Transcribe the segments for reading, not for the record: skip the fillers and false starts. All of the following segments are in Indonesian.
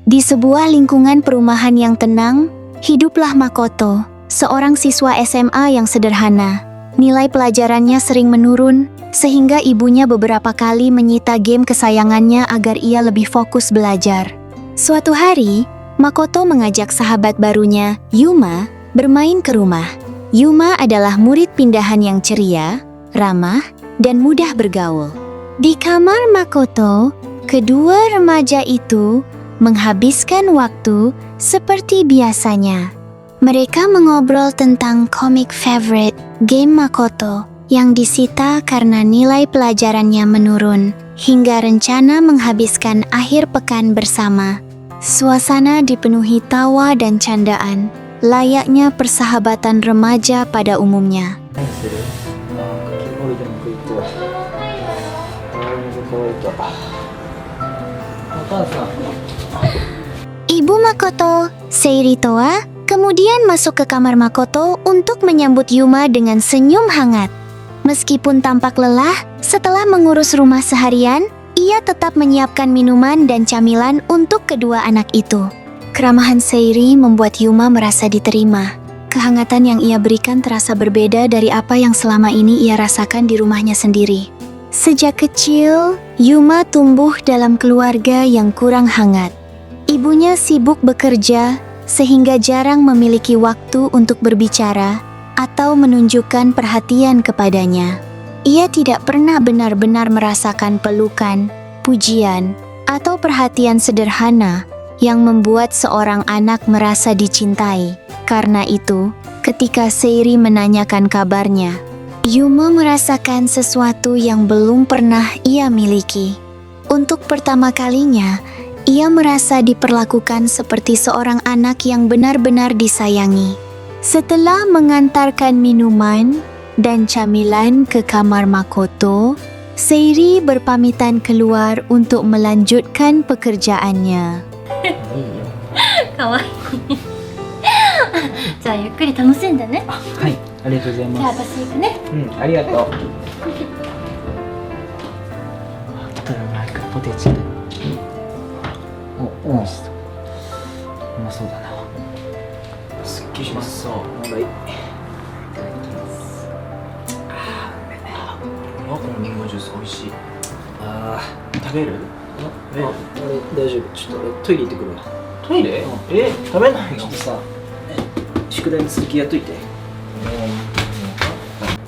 Di sebuah lingkungan perumahan yang tenang, hiduplah Makoto, seorang siswa SMA yang sederhana. Nilai pelajarannya sering menurun, sehingga ibunya beberapa kali menyita game kesayangannya agar ia lebih fokus belajar. Suatu hari, Makoto mengajak sahabat barunya, Yuma, bermain ke rumah. Yuma adalah murid pindahan yang ceria, ramah, dan mudah bergaul. Di kamar Makoto, kedua remaja itu menghabiskan waktu seperti biasanya. Mereka mengobrol tentang komik favorite game Makoto yang disita karena nilai pelajarannya menurun, hingga rencana menghabiskan akhir pekan bersama. Suasana dipenuhi tawa dan candaan, layaknya persahabatan remaja pada umumnya. Ibu Makoto, Seiri Toa, kemudian masuk ke kamar Makoto untuk menyambut Yuma dengan senyum hangat. Meskipun tampak lelah, setelah mengurus rumah seharian, ia tetap menyiapkan minuman dan camilan untuk kedua anak itu. Keramahan Seiri membuat Yuma merasa diterima. Kehangatan yang ia berikan terasa berbeda dari apa yang selama ini ia rasakan di rumahnya sendiri. Sejak kecil, Yuma tumbuh dalam keluarga yang kurang hangat. Ibunya sibuk bekerja, sehingga jarang memiliki waktu untuk berbicara atau menunjukkan perhatian kepadanya. Ia tidak pernah benar-benar merasakan pelukan, pujian, atau perhatian sederhana yang membuat seorang anak merasa dicintai. Karena itu, ketika Seiri menanyakan kabarnya, Yuma merasakan sesuatu yang belum pernah ia miliki. Untuk pertama kalinya, ia merasa diperlakukan seperti seorang anak yang benar-benar disayangi. Setelah mengantarkan minuman dan camilan ke kamar Makoto, Seiri berpamitan keluar untuk melanjutkan pekerjaannya. かわいいじゃあゆっくり楽しんでね。はい、ありがとうございじゃあます。私行くね。ありがとう。来たら前からポテチ。お、美味しそう。うまそうだな。すっきりしますそう。はい。いただきます。このリンゴジュース美味しい。食べる？俺大丈夫。ちょっとトイレ行ってくるわ。トイレ？食べないの？ちょっとさ、宿題の続きやっといて。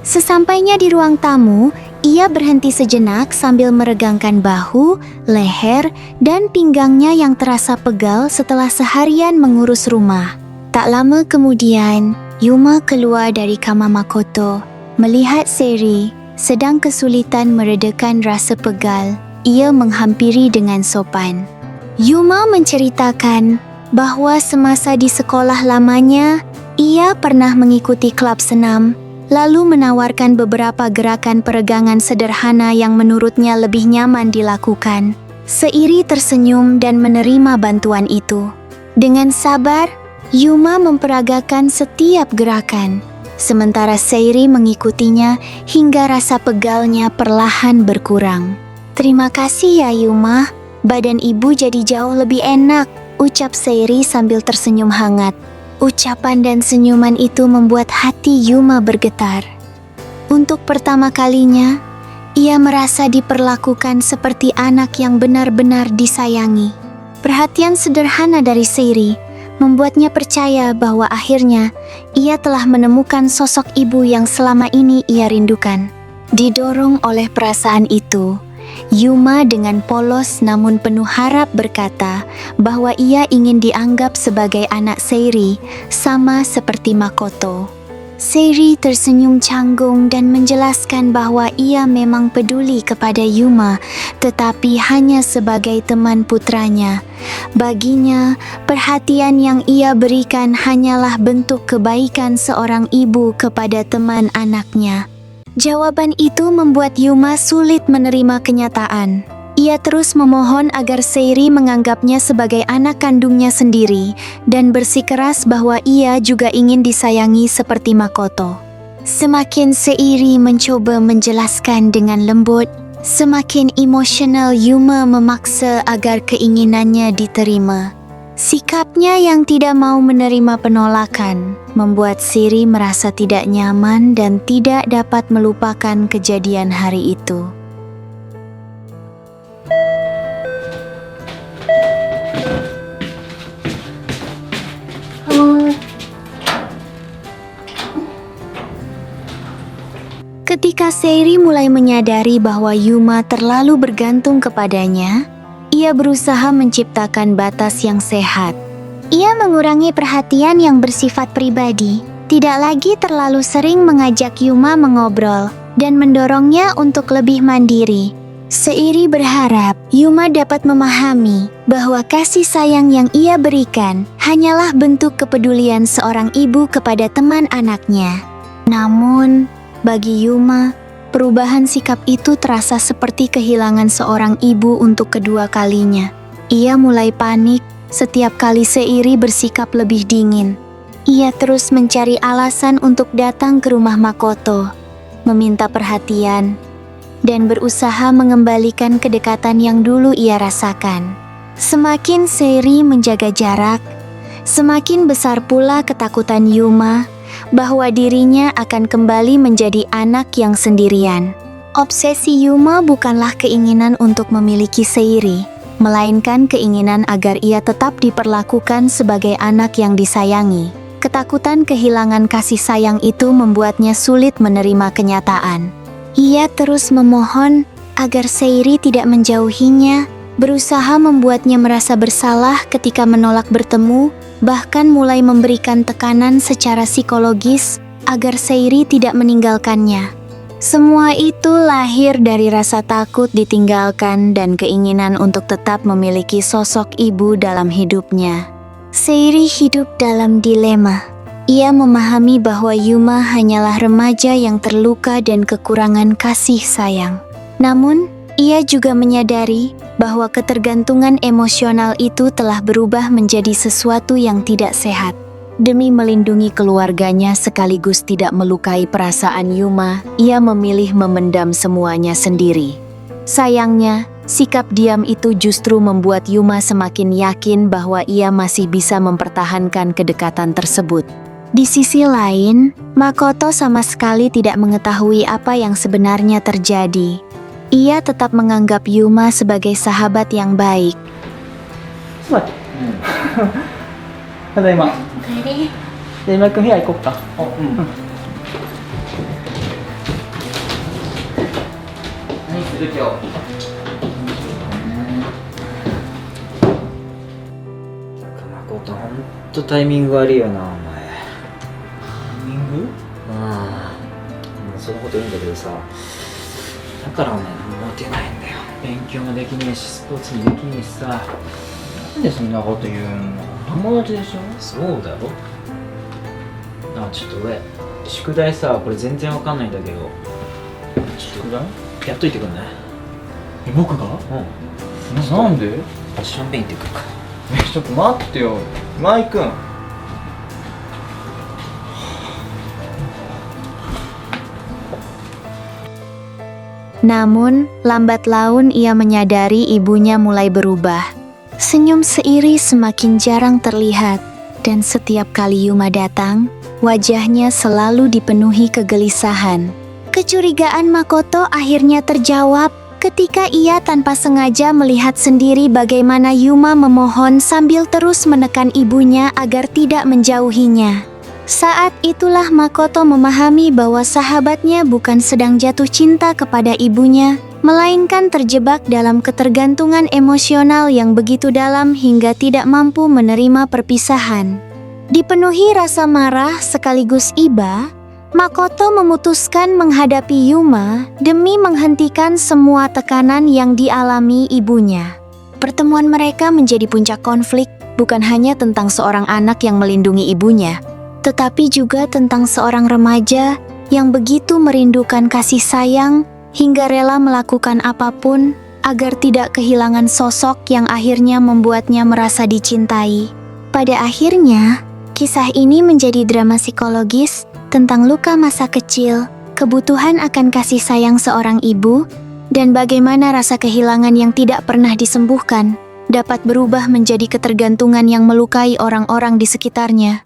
Sesampainya di ruang tamu, ia berhenti sejenak sambil meregangkan bahu, leher, dan pinggangnya yang terasa pegal setelah seharian mengurus rumah. Tak lama kemudian, Yuma keluar dari kamar Makoto. Melihat Seiri sedang kesulitan meredakan rasa pegal, ia menghampiri dengan sopan. Yuma menceritakan bahwa semasa di sekolah lamanya, ia pernah mengikuti klub senam, lalu menawarkan beberapa gerakan peregangan sederhana yang menurutnya lebih nyaman dilakukan. Seiri tersenyum dan menerima bantuan itu. Dengan sabar, Yuma memperagakan setiap gerakan, sementara Seiri mengikutinya hingga rasa pegalnya perlahan berkurang. "Terima kasih ya Yuma, badan ibu jadi jauh lebih enak," ucap Seiri sambil tersenyum hangat. Ucapan dan senyuman itu membuat hati Yuma bergetar. Untuk pertama kalinya, ia merasa diperlakukan seperti anak yang benar-benar disayangi. Perhatian sederhana dari Seiri membuatnya percaya bahwa akhirnya ia telah menemukan sosok ibu yang selama ini ia rindukan. Didorong oleh perasaan itu, Yuma dengan polos namun penuh harap berkata bahwa ia ingin dianggap sebagai anak Seiri, sama seperti Makoto. Seiri tersenyum canggung dan menjelaskan bahwa ia memang peduli kepada Yuma, tetapi hanya sebagai teman putranya. Baginya, perhatian yang ia berikan hanyalah bentuk kebaikan seorang ibu kepada teman anaknya. Jawaban itu membuat Yuma sulit menerima kenyataan. Ia terus memohon agar Seiri menganggapnya sebagai anak kandungnya sendiri dan bersikeras bahwa ia juga ingin disayangi seperti Makoto. Semakin Seiri mencoba menjelaskan dengan lembut, semakin emosional Yuma memaksa agar keinginannya diterima. Sikapnya yang tidak mau menerima penolakan membuat Siri merasa tidak nyaman dan tidak dapat melupakan kejadian hari itu. Ketika Seiri mulai menyadari bahwa Yuma terlalu bergantung kepadanya, ia berusaha menciptakan batas yang sehat. Ia mengurangi perhatian yang bersifat pribadi, tidak lagi terlalu sering mengajak Yuma mengobrol, dan mendorongnya untuk lebih mandiri. Seiri berharap Yuma dapat memahami bahwa kasih sayang yang ia berikan hanyalah bentuk kepedulian seorang ibu kepada teman anaknya. Namun, bagi Yuma, perubahan sikap itu terasa seperti kehilangan seorang ibu untuk kedua kalinya. Ia mulai panik setiap kali Seiri bersikap lebih dingin. Ia terus mencari alasan untuk datang ke rumah Makoto, meminta perhatian, dan berusaha mengembalikan kedekatan yang dulu ia rasakan. Semakin Seiri menjaga jarak, semakin besar pula ketakutan Yuma bahwa dirinya akan kembali menjadi anak yang sendirian. Obsesi Yuma bukanlah keinginan untuk memiliki Seiri, melainkan keinginan agar ia tetap diperlakukan sebagai anak yang disayangi. Ketakutan kehilangan kasih sayang itu membuatnya sulit menerima kenyataan. Ia terus memohon agar Seiri tidak menjauhinya, berusaha membuatnya merasa bersalah ketika menolak bertemu, bahkan mulai memberikan tekanan secara psikologis agar Seiri tidak meninggalkannya. Semua itu lahir dari rasa takut ditinggalkan dan keinginan untuk tetap memiliki sosok ibu dalam hidupnya. Seiri hidup dalam dilema. Ia memahami bahwa Yuma hanyalah remaja yang terluka dan kekurangan kasih sayang. Namun, ia juga menyadari bahwa ketergantungan emosional itu telah berubah menjadi sesuatu yang tidak sehat. Demi melindungi keluarganya sekaligus tidak melukai perasaan Yuma, ia memilih memendam semuanya sendiri. Sayangnya, sikap diam itu justru membuat Yuma semakin yakin bahwa ia masih bisa mempertahankan kedekatan tersebut. Di sisi lain, Makoto sama sekali tidak mengetahui apa yang sebenarnya terjadi. Ia tetap menganggap Yuma sebagai sahabat yang baik. Imai君部屋行こっか。何する今日？誠ほんとタイミング悪いよなお前。タイミング？そのこといいんだけどさ。だからお前モテないんだよ。勉強もできねえしスポーツもできねえしさ。なんでそんなこと言うの？友達でしょ？そうだろ。ちょっと俺宿題さこれ全然わかんないんだけど宿題やっといてくんない？僕が？なんで？シャンペーン行ってくるから。ちょっと待ってよ今井くん。Namun, lambat laun ia menyadari ibunya mulai berubah. Senyum Seiri semakin jarang terlihat, dan setiap kali Yuma datang, wajahnya selalu dipenuhi kegelisahan. Kecurigaan Makoto akhirnya terjawab ketika ia tanpa sengaja melihat sendiri bagaimana Yuma memohon sambil terus menekan ibunya agar tidak menjauhinya. Saat itulah Makoto memahami bahwa sahabatnya bukan sedang jatuh cinta kepada ibunya, melainkan terjebak dalam ketergantungan emosional yang begitu dalam hingga tidak mampu menerima perpisahan. Dipenuhi rasa marah sekaligus iba, Makoto memutuskan menghadapi Yuma demi menghentikan semua tekanan yang dialami ibunya. Pertemuan mereka menjadi puncak konflik, bukan hanya tentang seorang anak yang melindungi ibunya, tetapi juga tentang seorang remaja yang begitu merindukan kasih sayang hingga rela melakukan apapun agar tidak kehilangan sosok yang akhirnya membuatnya merasa dicintai. Pada akhirnya, kisah ini menjadi drama psikologis tentang luka masa kecil, kebutuhan akan kasih sayang seorang ibu, dan bagaimana rasa kehilangan yang tidak pernah disembuhkan dapat berubah menjadi ketergantungan yang melukai orang-orang di sekitarnya.